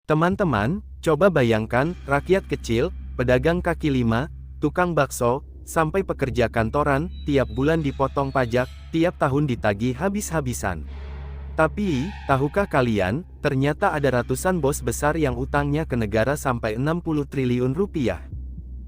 Teman-teman, coba bayangkan, rakyat kecil, pedagang kaki lima, tukang bakso, sampai pekerja kantoran, tiap bulan dipotong pajak, tiap tahun ditagih habis-habisan. Tapi, tahukah kalian, ternyata ada ratusan bos besar yang utangnya ke negara sampai 60 triliun rupiah.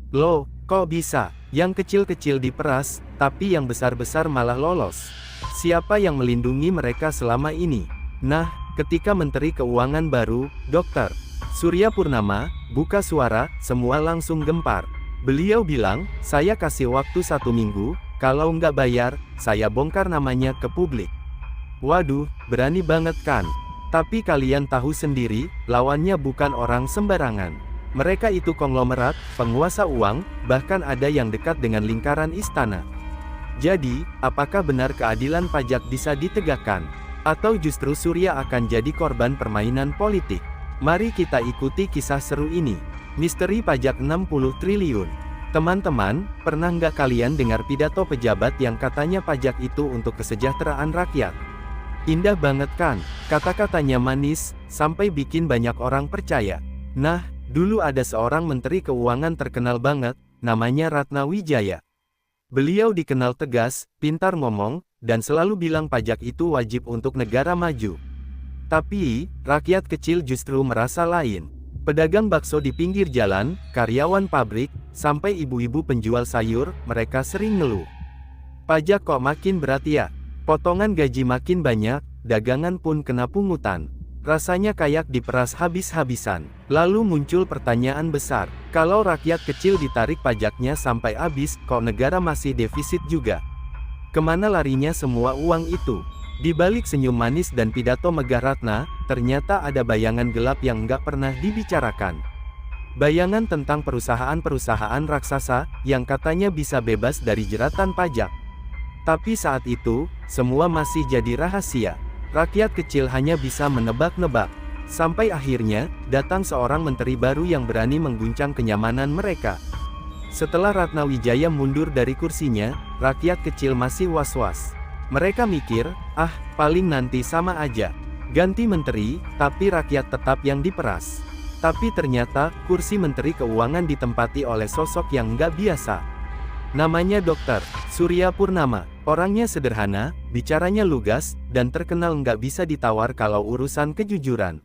Loh, kok bisa? Yang kecil-kecil diperas, tapi yang besar-besar malah lolos. Siapa yang melindungi mereka selama ini? Nah, ketika Menteri Keuangan baru, Dr. Surya Purnama, buka suara, semua langsung gempar. Beliau bilang, saya kasih waktu 1 minggu, kalau nggak bayar, saya bongkar namanya ke publik. Waduh, berani banget kan? Tapi kalian tahu sendiri, lawannya bukan orang sembarangan. Mereka itu konglomerat, penguasa uang, bahkan ada yang dekat dengan lingkaran istana. Jadi, apakah benar keadilan pajak bisa ditegakkan? Atau justru Surya akan jadi korban permainan politik? Mari kita ikuti kisah seru ini. Misteri pajak 60 triliun. Teman-teman, pernah nggak kalian dengar pidato pejabat yang katanya pajak itu untuk kesejahteraan rakyat? Indah banget kan? Kata-katanya manis, sampai bikin banyak orang percaya. Nah, dulu ada seorang menteri keuangan terkenal banget, namanya Ratna Wijaya. Beliau dikenal tegas, pintar ngomong, dan selalu bilang pajak itu wajib untuk negara maju. Tapi, rakyat kecil justru merasa lain. Pedagang bakso di pinggir jalan, karyawan pabrik, sampai ibu-ibu penjual sayur, mereka sering ngeluh. Pajak kok makin berat ya? Potongan gaji makin banyak, dagangan pun kena pungutan. Rasanya kayak diperas habis-habisan. Lalu muncul pertanyaan besar, kalau rakyat kecil ditarik pajaknya sampai habis, kok negara masih defisit juga? Kemana larinya semua uang itu? Di balik senyum manis dan pidato megah Ratna, ternyata ada bayangan gelap yang nggak pernah dibicarakan. Bayangan tentang perusahaan-perusahaan raksasa, yang katanya bisa bebas dari jeratan pajak. Tapi saat itu, semua masih jadi rahasia. Rakyat kecil hanya bisa menebak-nebak. Sampai akhirnya, datang seorang menteri baru yang berani mengguncang kenyamanan mereka. Setelah Ratna Wijaya mundur dari kursinya, rakyat kecil masih was-was. Mereka mikir, paling nanti sama aja. Ganti menteri, tapi rakyat tetap yang diperas. Tapi ternyata, kursi Menteri Keuangan ditempati oleh sosok yang nggak biasa. Namanya Dr. Surya Purnama. Orangnya sederhana, bicaranya lugas, dan terkenal nggak bisa ditawar kalau urusan kejujuran.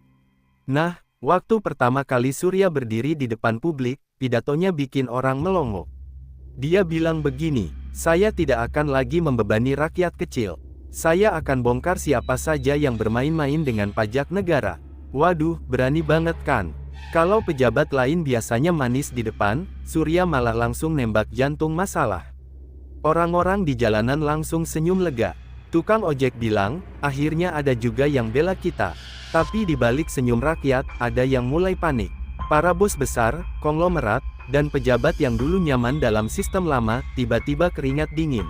Nah, waktu pertama kali Surya berdiri di depan publik, pidatonya bikin orang melongo. Dia bilang begini, saya tidak akan lagi membebani rakyat kecil. Saya akan bongkar siapa saja yang bermain-main dengan pajak negara. Waduh, berani banget kan? Kalau pejabat lain biasanya manis di depan, Surya malah langsung nembak jantung masalah. Orang-orang di jalanan langsung senyum lega. Tukang ojek bilang, akhirnya ada juga yang bela kita. Tapi di balik senyum rakyat, ada yang mulai panik. Para bos besar, konglomerat, dan pejabat yang dulu nyaman dalam sistem lama, tiba-tiba keringat dingin.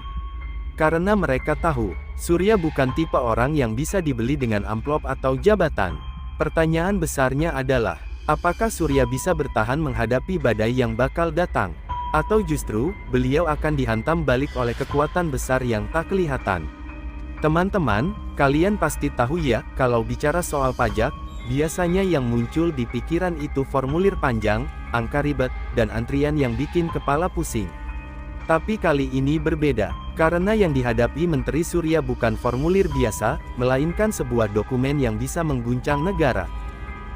Karena mereka tahu, Surya bukan tipe orang yang bisa dibeli dengan amplop atau jabatan. Pertanyaan besarnya adalah, apakah Surya bisa bertahan menghadapi badai yang bakal datang? Atau justru, beliau akan dihantam balik oleh kekuatan besar yang tak kelihatan? Teman-teman, kalian pasti tahu ya, kalau bicara soal pajak, biasanya yang muncul di pikiran itu formulir panjang, angka ribet, dan antrian yang bikin kepala pusing. Tapi kali ini berbeda, karena yang dihadapi Menteri Surya bukan formulir biasa, melainkan sebuah dokumen yang bisa mengguncang negara.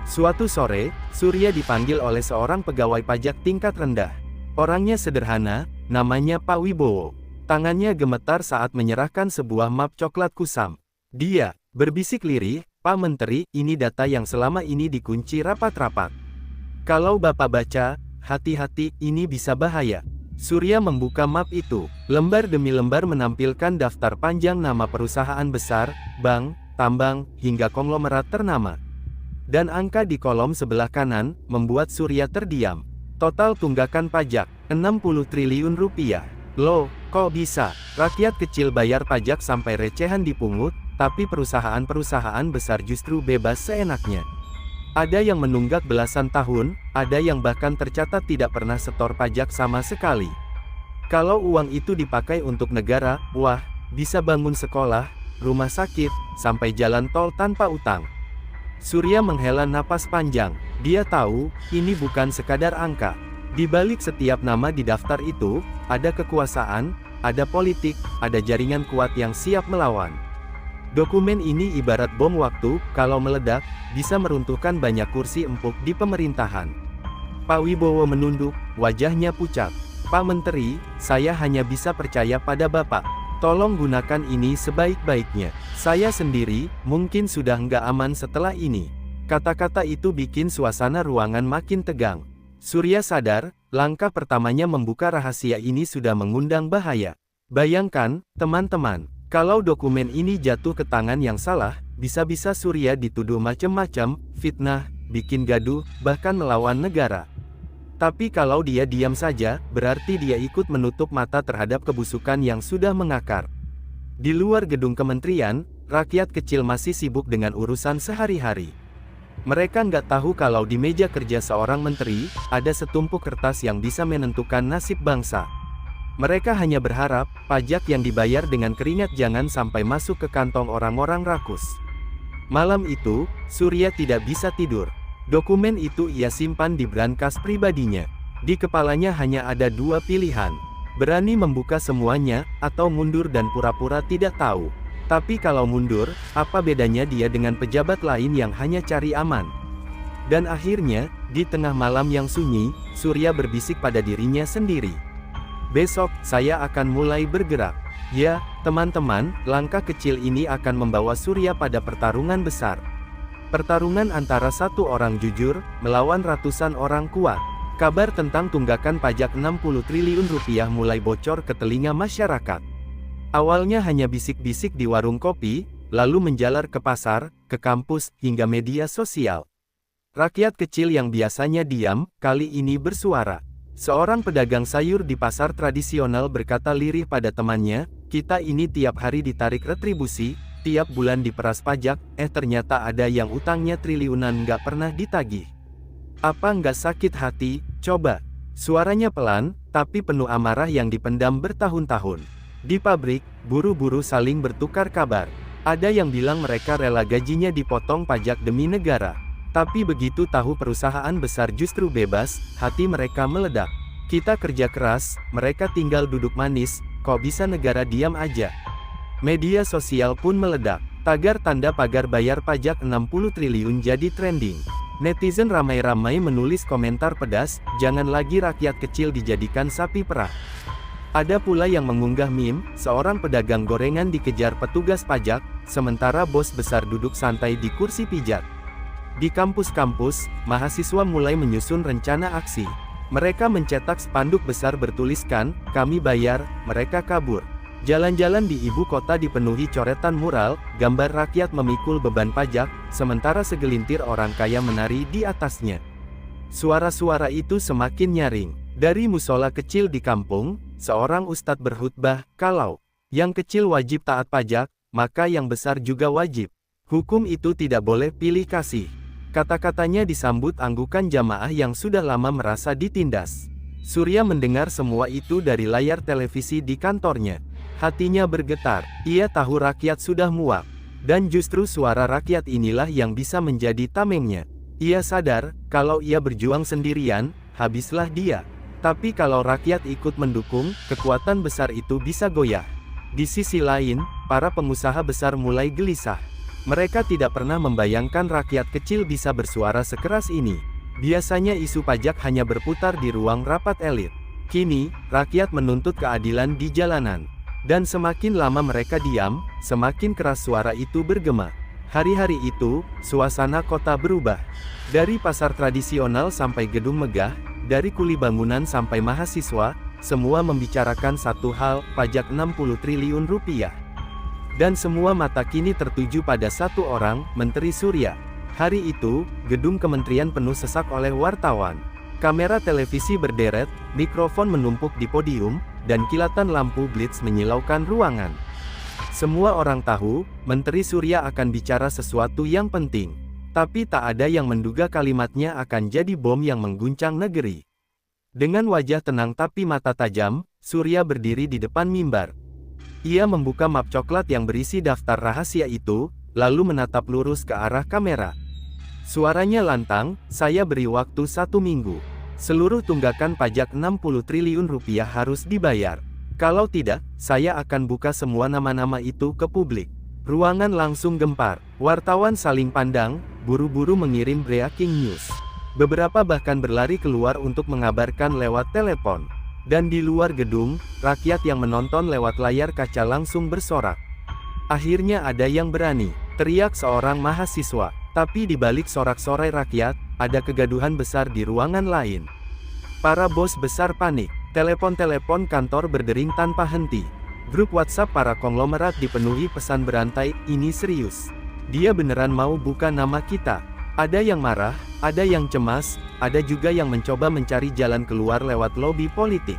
Suatu sore, Surya dipanggil oleh seorang pegawai pajak tingkat rendah. Orangnya sederhana, namanya Pak Wibowo. Tangannya gemetar saat menyerahkan sebuah map coklat kusam. Dia berbisik lirih, Pak Menteri, ini data yang selama ini dikunci rapat-rapat. Kalau Bapak baca, hati-hati, ini bisa bahaya. Surya membuka map itu. Lembar demi lembar menampilkan daftar panjang nama perusahaan besar, bank, tambang, hingga konglomerat ternama. Dan angka di kolom sebelah kanan, membuat Surya terdiam. Total tunggakan pajak, 60 triliun rupiah. Loh, kok bisa? Rakyat kecil bayar pajak sampai recehan dipungut, tapi perusahaan-perusahaan besar justru bebas seenaknya. Ada yang menunggak belasan tahun, ada yang bahkan tercatat tidak pernah setor pajak sama sekali. Kalau uang itu dipakai untuk negara, wah, bisa bangun sekolah, rumah sakit, sampai jalan tol tanpa utang. Surya menghela napas panjang. Dia tahu, ini bukan sekadar angka. Di balik setiap nama di daftar itu, ada kekuasaan, ada politik, ada jaringan kuat yang siap melawan. Dokumen ini ibarat bom waktu, kalau meledak, bisa meruntuhkan banyak kursi empuk di pemerintahan. Pak Wibowo menunduk, wajahnya pucat. Pak Menteri, saya hanya bisa percaya pada Bapak. Tolong gunakan ini sebaik-baiknya. Saya sendiri, mungkin sudah nggak aman setelah ini. Kata-kata itu bikin suasana ruangan makin tegang. Surya sadar, langkah pertamanya membuka rahasia ini sudah mengundang bahaya. Bayangkan, teman-teman, kalau dokumen ini jatuh ke tangan yang salah, bisa-bisa Surya dituduh macam-macam, fitnah, bikin gaduh, bahkan melawan negara. Tapi kalau dia diam saja, berarti dia ikut menutup mata terhadap kebusukan yang sudah mengakar. Di luar gedung kementerian, rakyat kecil masih sibuk dengan urusan sehari-hari. Mereka nggak tahu kalau di meja kerja seorang menteri, ada setumpuk kertas yang bisa menentukan nasib bangsa. Mereka hanya berharap, pajak yang dibayar dengan keringat jangan sampai masuk ke kantong orang-orang rakus. Malam itu, Surya tidak bisa tidur. Dokumen itu ia simpan di brankas pribadinya. Di kepalanya hanya ada dua pilihan. Berani membuka semuanya, atau mundur dan pura-pura tidak tahu. Tapi kalau mundur, apa bedanya dia dengan pejabat lain yang hanya cari aman? Dan akhirnya, di tengah malam yang sunyi, Surya berbisik pada dirinya sendiri. Besok, saya akan mulai bergerak. Ya, teman-teman, langkah kecil ini akan membawa Surya pada pertarungan besar. Pertarungan antara satu orang jujur, melawan ratusan orang kuat. Kabar tentang tunggakan pajak 60 triliun rupiah mulai bocor ke telinga masyarakat. Awalnya hanya bisik-bisik di warung kopi, lalu menjalar ke pasar, ke kampus, hingga media sosial. Rakyat kecil yang biasanya diam, kali ini bersuara. Seorang pedagang sayur di pasar tradisional berkata lirih pada temannya, "Kita ini tiap hari ditarik retribusi, tiap bulan diperas pajak, ternyata ada yang utangnya triliunan nggak pernah ditagih. Apa nggak sakit hati, coba?" Suaranya pelan, tapi penuh amarah yang dipendam bertahun-tahun. Di pabrik, buruh-buruh saling bertukar kabar. Ada yang bilang mereka rela gajinya dipotong pajak demi negara. Tapi begitu tahu perusahaan besar justru bebas, hati mereka meledak. Kita kerja keras, mereka tinggal duduk manis, kok bisa negara diam aja? Media sosial pun meledak. Tagar tanda pagar bayar pajak 60 triliun jadi trending. Netizen ramai-ramai menulis komentar pedas, jangan lagi rakyat kecil dijadikan sapi perah. Ada pula yang mengunggah meme, seorang pedagang gorengan dikejar petugas pajak, sementara bos besar duduk santai di kursi pijat. Di kampus-kampus, mahasiswa mulai menyusun rencana aksi. Mereka mencetak spanduk besar bertuliskan, "Kami bayar, mereka kabur." Jalan-jalan di ibu kota dipenuhi coretan mural, gambar rakyat memikul beban pajak, sementara segelintir orang kaya menari di atasnya. Suara-suara itu semakin nyaring. Dari musola kecil di kampung, seorang ustadz berkhutbah, "Kalau yang kecil wajib taat pajak, maka yang besar juga wajib. Hukum itu tidak boleh pilih kasih." Kata-katanya disambut anggukan jamaah yang sudah lama merasa ditindas. Surya mendengar semua itu dari layar televisi di kantornya. Hatinya bergetar, ia tahu rakyat sudah muak. Dan justru suara rakyat inilah yang bisa menjadi tamengnya. Ia sadar, kalau ia berjuang sendirian, habislah dia. Tapi kalau rakyat ikut mendukung, kekuatan besar itu bisa goyah. Di sisi lain, para pengusaha besar mulai gelisah. Mereka tidak pernah membayangkan rakyat kecil bisa bersuara sekeras ini. Biasanya isu pajak hanya berputar di ruang rapat elit. Kini, rakyat menuntut keadilan di jalanan. Dan semakin lama mereka diam, semakin keras suara itu bergema. Hari-hari itu, suasana kota berubah. Dari pasar tradisional sampai gedung megah, dari kuli bangunan sampai mahasiswa, semua membicarakan satu hal, pajak 60 triliun rupiah. Dan semua mata kini tertuju pada satu orang, Menteri Surya. Hari itu, gedung kementerian penuh sesak oleh wartawan. Kamera televisi berderet, mikrofon menumpuk di podium, dan kilatan lampu blitz menyilaukan ruangan. Semua orang tahu, Menteri Surya akan bicara sesuatu yang penting. Tapi tak ada yang menduga kalimatnya akan jadi bom yang mengguncang negeri. Dengan wajah tenang tapi mata tajam, Surya berdiri di depan mimbar. Ia membuka map coklat yang berisi daftar rahasia itu, lalu menatap lurus ke arah kamera. Suaranya lantang, saya beri waktu 1 minggu. Seluruh tunggakan pajak 60 triliun rupiah harus dibayar. Kalau tidak, saya akan buka semua nama-nama itu ke publik. Ruangan langsung gempar. Wartawan saling pandang, buru-buru mengirim breaking news. Beberapa bahkan berlari keluar untuk mengabarkan lewat telepon. Dan di luar gedung, rakyat yang menonton lewat layar kaca langsung bersorak. Akhirnya ada yang berani, teriak seorang mahasiswa. Tapi di balik sorak-sorai rakyat, ada kegaduhan besar di ruangan lain. Para bos besar panik. Telepon-telepon kantor berdering tanpa henti. Grup WhatsApp para konglomerat dipenuhi pesan berantai, ini serius. Dia beneran mau buka nama kita. Ada yang marah, ada yang cemas, ada juga yang mencoba mencari jalan keluar lewat lobi politik.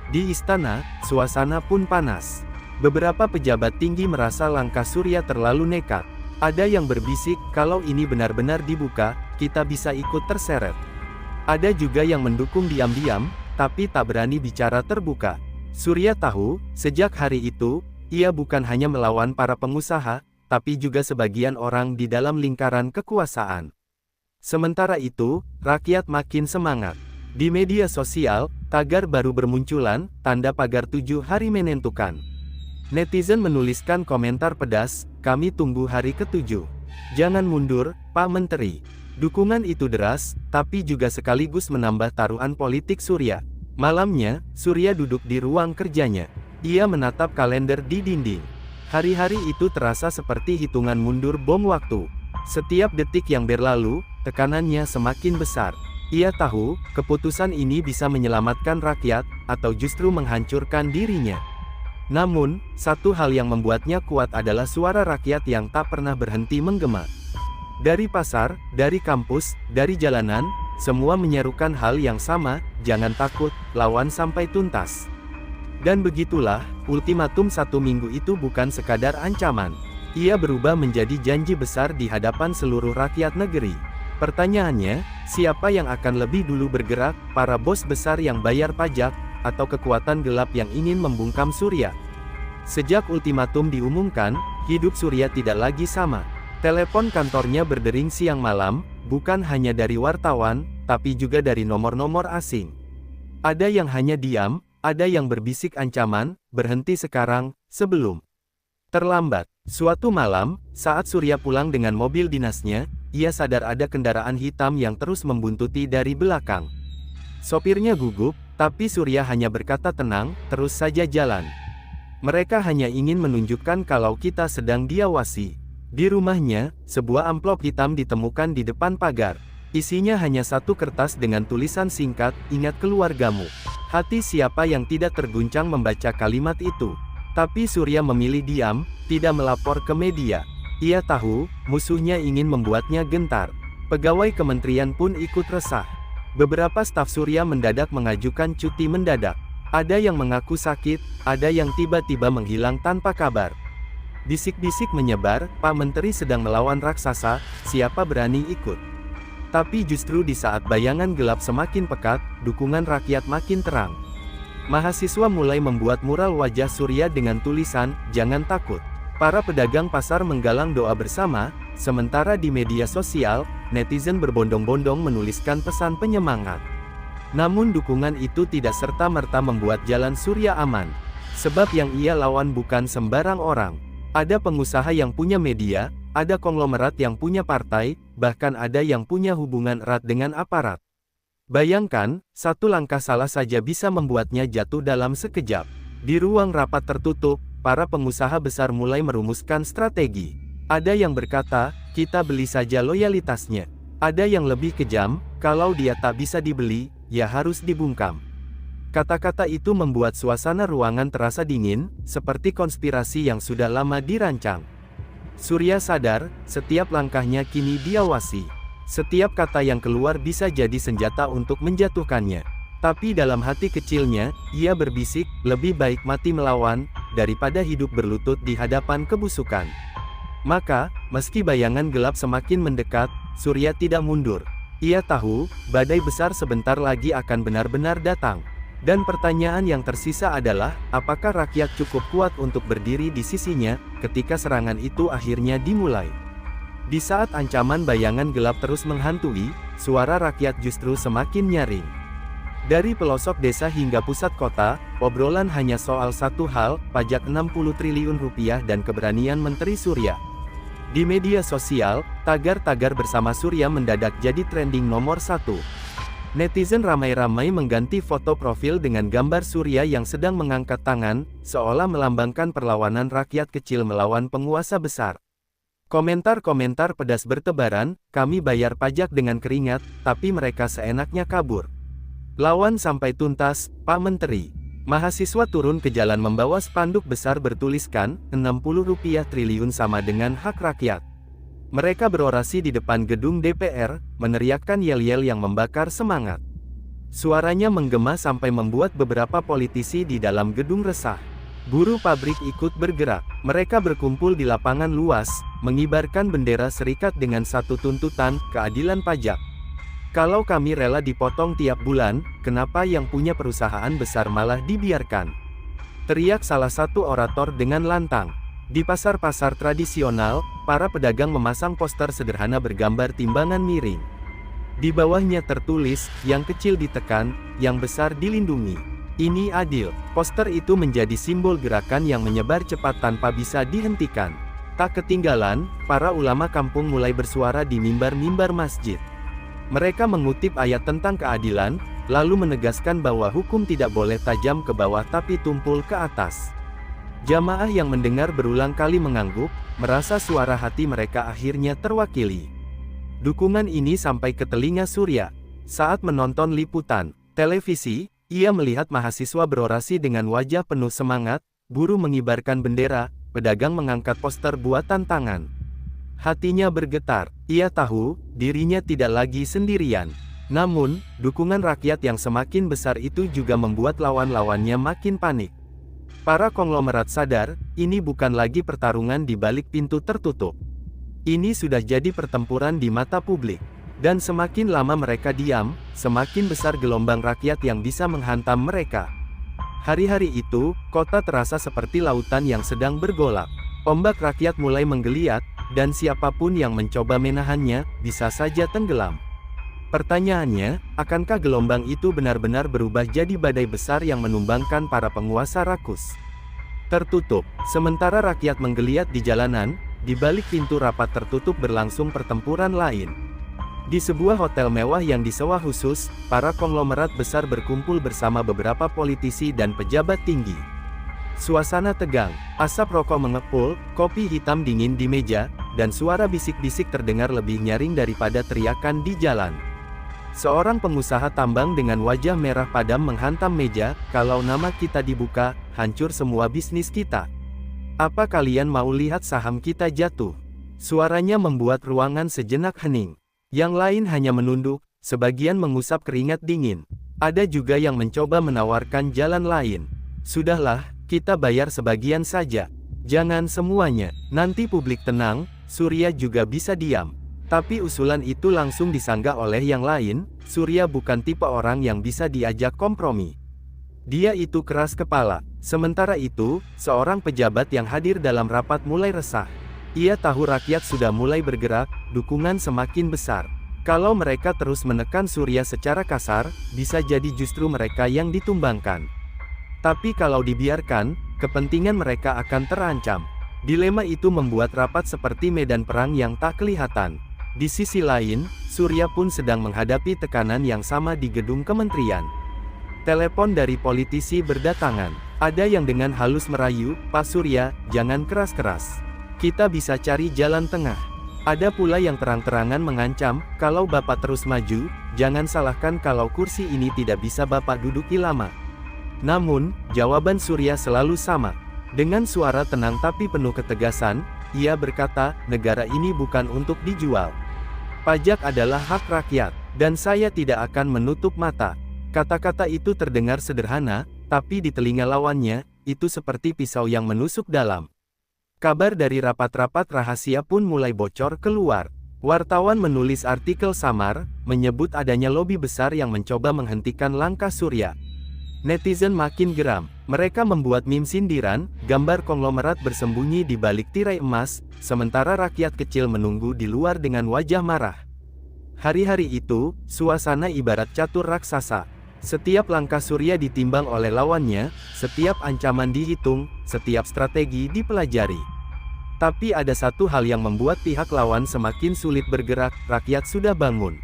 Di istana, suasana pun panas. Beberapa pejabat tinggi merasa langkah Surya terlalu nekat. Ada yang berbisik, kalau ini benar-benar dibuka, kita bisa ikut terseret. Ada juga yang mendukung diam-diam, tapi tak berani bicara terbuka. Surya tahu, sejak hari itu, ia bukan hanya melawan para pengusaha, tapi juga sebagian orang di dalam lingkaran kekuasaan. Sementara itu, rakyat makin semangat. Di media sosial, tagar baru bermunculan, tanda pagar 7 hari menentukan. Netizen menuliskan komentar pedas, kami tunggu hari ke-7. Jangan mundur, Pak Menteri. Dukungan itu deras, tapi juga sekaligus menambah taruhan politik Surya. Malamnya, Surya duduk di ruang kerjanya. Ia menatap kalender di dinding. Hari-hari itu terasa seperti hitungan mundur bom waktu. Setiap detik yang berlalu, tekanannya semakin besar. Ia tahu, keputusan ini bisa menyelamatkan rakyat, atau justru menghancurkan dirinya. Namun, satu hal yang membuatnya kuat adalah suara rakyat yang tak pernah berhenti menggema. Dari pasar, dari kampus, dari jalanan, semua menyerukan hal yang sama, jangan takut, lawan sampai tuntas. Dan begitulah, ultimatum 1 minggu itu bukan sekadar ancaman. Ia berubah menjadi janji besar di hadapan seluruh rakyat negeri. Pertanyaannya, siapa yang akan lebih dulu bergerak, para bos besar yang bayar pajak, atau kekuatan gelap yang ingin membungkam Surya? Sejak ultimatum diumumkan, hidup Surya tidak lagi sama. Telepon kantornya berdering siang malam, bukan hanya dari wartawan, tapi juga dari nomor-nomor asing. Ada yang hanya diam, ada yang berbisik ancaman, berhenti sekarang, sebelum terlambat. Suatu malam, saat Surya pulang dengan mobil dinasnya, ia sadar ada kendaraan hitam yang terus membuntuti dari belakang. Sopirnya gugup, tapi Surya hanya berkata tenang, terus saja jalan. Mereka hanya ingin menunjukkan kalau kita sedang diawasi. Di rumahnya, sebuah amplop hitam ditemukan di depan pagar. Isinya hanya satu kertas dengan tulisan singkat, ingat keluargamu. Hati siapa yang tidak terguncang membaca kalimat itu. Tapi Surya memilih diam, tidak melapor ke media. Ia tahu, musuhnya ingin membuatnya gentar. Pegawai kementerian pun ikut resah. Beberapa staf Surya mendadak mengajukan cuti mendadak. Ada yang mengaku sakit, ada yang tiba-tiba menghilang tanpa kabar. Bisik-bisik menyebar, Pak Menteri sedang melawan raksasa, siapa berani ikut? Tapi justru di saat bayangan gelap semakin pekat, dukungan rakyat makin terang. Mahasiswa mulai membuat mural wajah Surya dengan tulisan, jangan takut. Para pedagang pasar menggalang doa bersama, sementara di media sosial, netizen berbondong-bondong menuliskan pesan penyemangat. Namun dukungan itu tidak serta-merta membuat jalan Surya aman. Sebab yang ia lawan bukan sembarang orang. Ada pengusaha yang punya media, ada konglomerat yang punya partai, bahkan ada yang punya hubungan erat dengan aparat. Bayangkan, satu langkah salah saja bisa membuatnya jatuh dalam sekejap. Di ruang rapat tertutup, para pengusaha besar mulai merumuskan strategi. Ada yang berkata, kita beli saja loyalitasnya. Ada yang lebih kejam, kalau dia tak bisa dibeli, ya harus dibungkam. Kata-kata itu membuat suasana ruangan terasa dingin, seperti konspirasi yang sudah lama dirancang. Surya sadar, setiap langkahnya kini diawasi. Setiap kata yang keluar bisa jadi senjata untuk menjatuhkannya. Tapi dalam hati kecilnya, ia berbisik, lebih baik mati melawan, daripada hidup berlutut di hadapan kebusukan. Maka, meski bayangan gelap semakin mendekat, Surya tidak mundur. Ia tahu, badai besar sebentar lagi akan benar-benar datang. Dan pertanyaan yang tersisa adalah, apakah rakyat cukup kuat untuk berdiri di sisinya, ketika serangan itu akhirnya dimulai? Di saat ancaman bayangan gelap terus menghantui, suara rakyat justru semakin nyaring. Dari pelosok desa hingga pusat kota, obrolan hanya soal satu hal, pajak 60 triliun rupiah dan keberanian Menteri Surya. Di media sosial, tagar-tagar bersama Surya mendadak jadi trending nomor 1. Netizen ramai-ramai mengganti foto profil dengan gambar Surya yang sedang mengangkat tangan, seolah melambangkan perlawanan rakyat kecil melawan penguasa besar. Komentar-komentar pedas bertebaran, kami bayar pajak dengan keringat, tapi mereka seenaknya kabur. Lawan sampai tuntas, Pak Menteri. Mahasiswa turun ke jalan membawa spanduk besar bertuliskan, 60 rupiah triliun sama dengan hak rakyat. Mereka berorasi di depan gedung DPR, meneriakkan yel-yel yang membakar semangat. Suaranya menggema sampai membuat beberapa politisi di dalam gedung resah. Buruh pabrik ikut bergerak. Mereka berkumpul di lapangan luas, mengibarkan bendera serikat dengan satu tuntutan, keadilan pajak. Kalau kami rela dipotong tiap bulan, kenapa yang punya perusahaan besar malah dibiarkan? Teriak salah satu orator dengan lantang. Di pasar-pasar tradisional, para pedagang memasang poster sederhana bergambar timbangan miring. Di bawahnya tertulis, yang kecil ditekan, yang besar dilindungi. Ini adil. Poster itu menjadi simbol gerakan yang menyebar cepat tanpa bisa dihentikan. Tak ketinggalan, para ulama kampung mulai bersuara di mimbar-mimbar masjid. Mereka mengutip ayat tentang keadilan, lalu menegaskan bahwa hukum tidak boleh tajam ke bawah tapi tumpul ke atas. Jamaah yang mendengar berulang kali mengangguk, merasa suara hati mereka akhirnya terwakili. Dukungan ini sampai ke telinga Surya. Saat menonton liputan televisi, ia melihat mahasiswa berorasi dengan wajah penuh semangat, buruh mengibarkan bendera, pedagang mengangkat poster buatan tangan. Hatinya bergetar, ia tahu, dirinya tidak lagi sendirian. Namun, dukungan rakyat yang semakin besar itu juga membuat lawan-lawannya makin panik. Para konglomerat sadar, ini bukan lagi pertarungan di balik pintu tertutup. Ini sudah jadi pertempuran di mata publik. Dan semakin lama mereka diam, semakin besar gelombang rakyat yang bisa menghantam mereka. Hari-hari itu, kota terasa seperti lautan yang sedang bergolak. Ombak rakyat mulai menggeliat, dan siapapun yang mencoba menahannya, bisa saja tenggelam. Pertanyaannya, akankah gelombang itu benar-benar berubah jadi badai besar yang menumbangkan para penguasa rakus? Tertutup, sementara rakyat menggeliat di jalanan, di balik pintu rapat tertutup berlangsung pertempuran lain. Di sebuah hotel mewah yang disewa khusus, para konglomerat besar berkumpul bersama beberapa politisi dan pejabat tinggi. Suasana tegang, asap rokok mengepul, kopi hitam dingin di meja, dan suara bisik-bisik terdengar lebih nyaring daripada teriakan di jalan. Seorang pengusaha tambang dengan wajah merah padam menghantam meja, "Kalau nama kita dibuka, hancur semua bisnis kita. Apa kalian mau lihat saham kita jatuh?" Suaranya membuat ruangan sejenak hening. Yang lain hanya menunduk, sebagian mengusap keringat dingin. Ada juga yang mencoba menawarkan jalan lain. "Sudahlah, kita bayar sebagian saja. Jangan semuanya, nanti publik tenang, Surya juga bisa diam." Tapi usulan itu langsung disanggah oleh yang lain. Surya bukan tipe orang yang bisa diajak kompromi. Dia itu keras kepala. Sementara itu, seorang pejabat yang hadir dalam rapat mulai resah. Ia tahu rakyat sudah mulai bergerak, dukungan semakin besar. Kalau mereka terus menekan Surya secara kasar, bisa jadi justru mereka yang ditumbangkan. Tapi kalau dibiarkan, kepentingan mereka akan terancam. Dilema itu membuat rapat seperti medan perang yang tak kelihatan. Di sisi lain, Surya pun sedang menghadapi tekanan yang sama di gedung kementerian. Telepon dari politisi berdatangan. Ada yang dengan halus merayu, "Pak Surya, jangan keras-keras. Kita bisa cari jalan tengah." Ada pula yang terang-terangan mengancam, "Kalau Bapak terus maju, jangan salahkan kalau kursi ini tidak bisa Bapak duduki lama." Namun, jawaban Surya selalu sama. Dengan suara tenang tapi penuh ketegasan, ia berkata, "Negara ini bukan untuk dijual. Pajak adalah hak rakyat, dan saya tidak akan menutup mata." Kata-kata itu terdengar sederhana, tapi di telinga lawannya, itu seperti pisau yang menusuk dalam. Kabar dari rapat-rapat rahasia pun mulai bocor keluar. Wartawan menulis artikel samar, menyebut adanya lobi besar yang mencoba menghentikan langkah Surya. Netizen makin geram. Mereka membuat meme sindiran, gambar konglomerat bersembunyi di balik tirai emas, sementara rakyat kecil menunggu di luar dengan wajah marah. Hari-hari itu, suasana ibarat catur raksasa. Setiap langkah Surya ditimbang oleh lawannya, setiap ancaman dihitung, setiap strategi dipelajari. Tapi ada satu hal yang membuat pihak lawan semakin sulit bergerak, rakyat sudah bangun.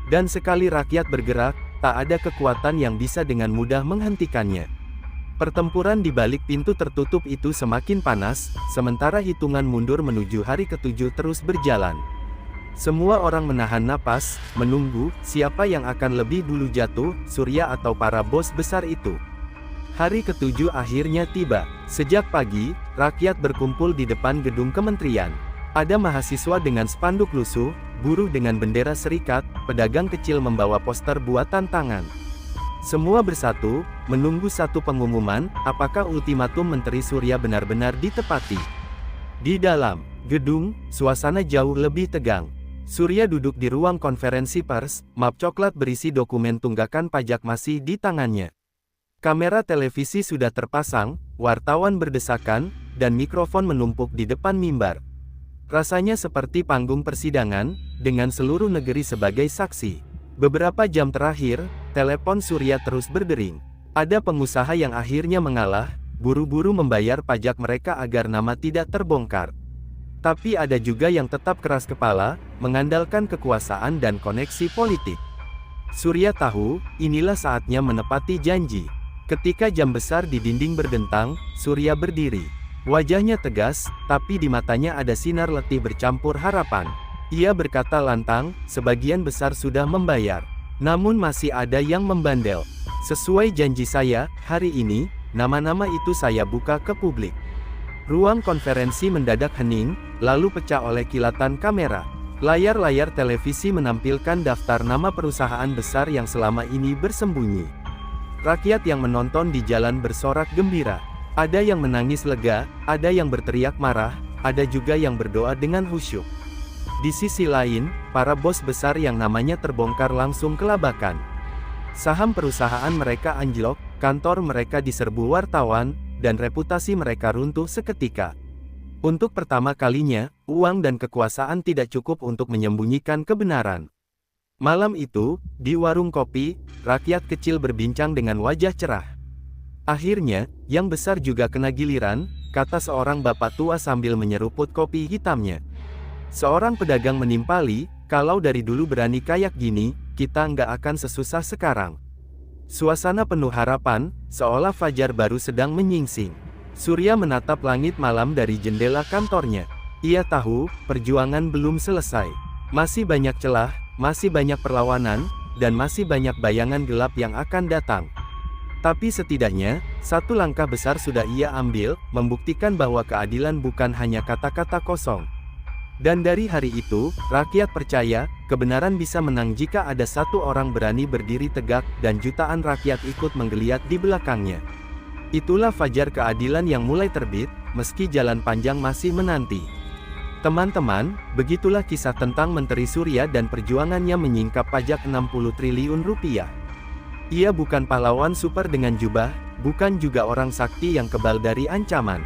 Dan sekali rakyat bergerak, tak ada kekuatan yang bisa dengan mudah menghentikannya. Pertempuran di balik pintu tertutup itu semakin panas, sementara hitungan mundur menuju hari ke-7 terus berjalan. Semua orang menahan napas, menunggu, siapa yang akan lebih dulu jatuh, Surya atau para bos besar itu. Hari ke-7 akhirnya tiba. Sejak pagi, rakyat berkumpul di depan gedung kementerian. Ada mahasiswa dengan spanduk lusuh, buruh dengan bendera serikat, pedagang kecil membawa poster buatan tangan. Semua bersatu, menunggu satu pengumuman, apakah ultimatum Menteri Surya benar-benar ditepati. Di dalam gedung, suasana jauh lebih tegang. Surya duduk di ruang konferensi pers, map coklat berisi dokumen tunggakan pajak masih di tangannya. Kamera televisi sudah terpasang, wartawan berdesakan, dan mikrofon menumpuk di depan mimbar. Rasanya seperti panggung persidangan, dengan seluruh negeri sebagai saksi. Beberapa jam terakhir, telepon Surya terus berdering. Ada pengusaha yang akhirnya mengalah, buru-buru membayar pajak mereka agar nama tidak terbongkar. Tapi ada juga yang tetap keras kepala, mengandalkan kekuasaan dan koneksi politik. Surya tahu, inilah saatnya menepati janji. Ketika jam besar di dinding berdentang, Surya berdiri. Wajahnya tegas, tapi di matanya ada sinar letih bercampur harapan. Ia berkata lantang, sebagian besar sudah membayar. Namun masih ada yang membandel. Sesuai janji saya, hari ini, nama-nama itu saya buka ke publik. Ruang konferensi mendadak hening, lalu pecah oleh kilatan kamera. Layar-layar televisi menampilkan daftar nama perusahaan besar yang selama ini bersembunyi. Rakyat yang menonton di jalan bersorak gembira. Ada yang menangis lega, ada yang berteriak marah, ada juga yang berdoa dengan khusyuk. Di sisi lain, para bos besar yang namanya terbongkar langsung kelabakan. Saham perusahaan mereka anjlok, kantor mereka diserbu wartawan, dan reputasi mereka runtuh seketika. Untuk pertama kalinya, uang dan kekuasaan tidak cukup untuk menyembunyikan kebenaran. Malam itu, di warung kopi, rakyat kecil berbincang dengan wajah cerah. Akhirnya, yang besar juga kena giliran, kata seorang bapak tua sambil menyeruput kopi hitamnya. Seorang pedagang menimpali, kalau dari dulu berani kayak gini, kita nggak akan sesusah sekarang. Suasana penuh harapan, seolah fajar baru sedang menyingsing. Surya menatap langit malam dari jendela kantornya. Ia tahu, perjuangan belum selesai. Masih banyak celah, masih banyak perlawanan, dan masih banyak bayangan gelap yang akan datang. Tapi setidaknya, satu langkah besar sudah ia ambil, membuktikan bahwa keadilan bukan hanya kata-kata kosong. Dan dari hari itu, rakyat percaya, kebenaran bisa menang jika ada satu orang berani berdiri tegak, dan jutaan rakyat ikut menggeliat di belakangnya. Itulah fajar keadilan yang mulai terbit, meski jalan panjang masih menanti. Teman-teman, begitulah kisah tentang Menteri Surya dan perjuangannya menyingkap pajak 60 triliun rupiah. Ia bukan pahlawan super dengan jubah, bukan juga orang sakti yang kebal dari ancaman.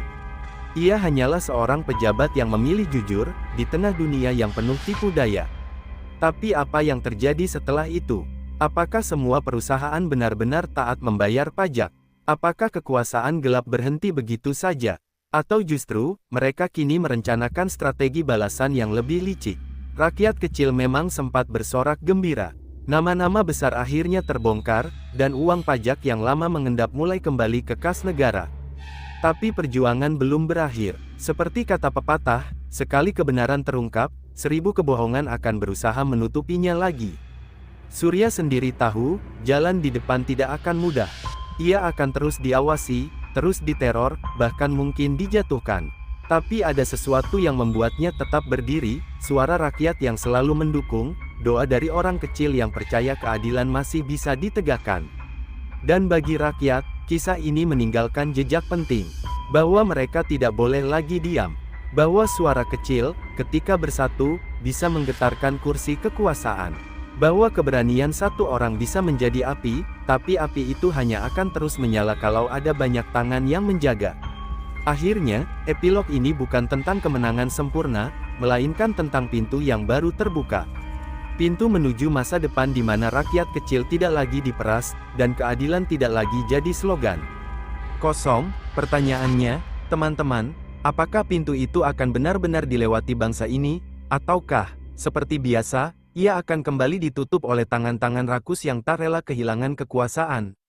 Ia hanyalah seorang pejabat yang memilih jujur, di tengah dunia yang penuh tipu daya. Tapi apa yang terjadi setelah itu? Apakah semua perusahaan benar-benar taat membayar pajak? Apakah kekuasaan gelap berhenti begitu saja? Atau justru, mereka kini merencanakan strategi balasan yang lebih licik? Rakyat kecil memang sempat bersorak gembira. Nama-nama besar akhirnya terbongkar, dan uang pajak yang lama mengendap mulai kembali ke kas negara. Tapi perjuangan belum berakhir. Seperti kata pepatah, sekali kebenaran terungkap, 1000 kebohongan akan berusaha menutupinya lagi. Surya sendiri tahu, jalan di depan tidak akan mudah. Ia akan terus diawasi, terus diteror, bahkan mungkin dijatuhkan. Tapi ada sesuatu yang membuatnya tetap berdiri, suara rakyat yang selalu mendukung, doa dari orang kecil yang percaya keadilan masih bisa ditegakkan. Dan bagi rakyat, kisah ini meninggalkan jejak penting, bahwa mereka tidak boleh lagi diam, bahwa suara kecil, ketika bersatu, bisa menggetarkan kursi kekuasaan, Bahwa keberanian satu orang bisa menjadi api, tapi api itu hanya akan terus menyala kalau ada banyak tangan yang menjaga. Akhirnya, epilog ini bukan tentang kemenangan sempurna, melainkan tentang pintu yang baru terbuka. Pintu menuju masa depan di mana rakyat kecil tidak lagi diperas, dan keadilan tidak lagi jadi slogan kosong. Pertanyaannya, teman-teman, apakah pintu itu akan benar-benar dilewati bangsa ini, ataukah, seperti biasa, ia akan kembali ditutup oleh tangan-tangan rakus yang tak rela kehilangan kekuasaan?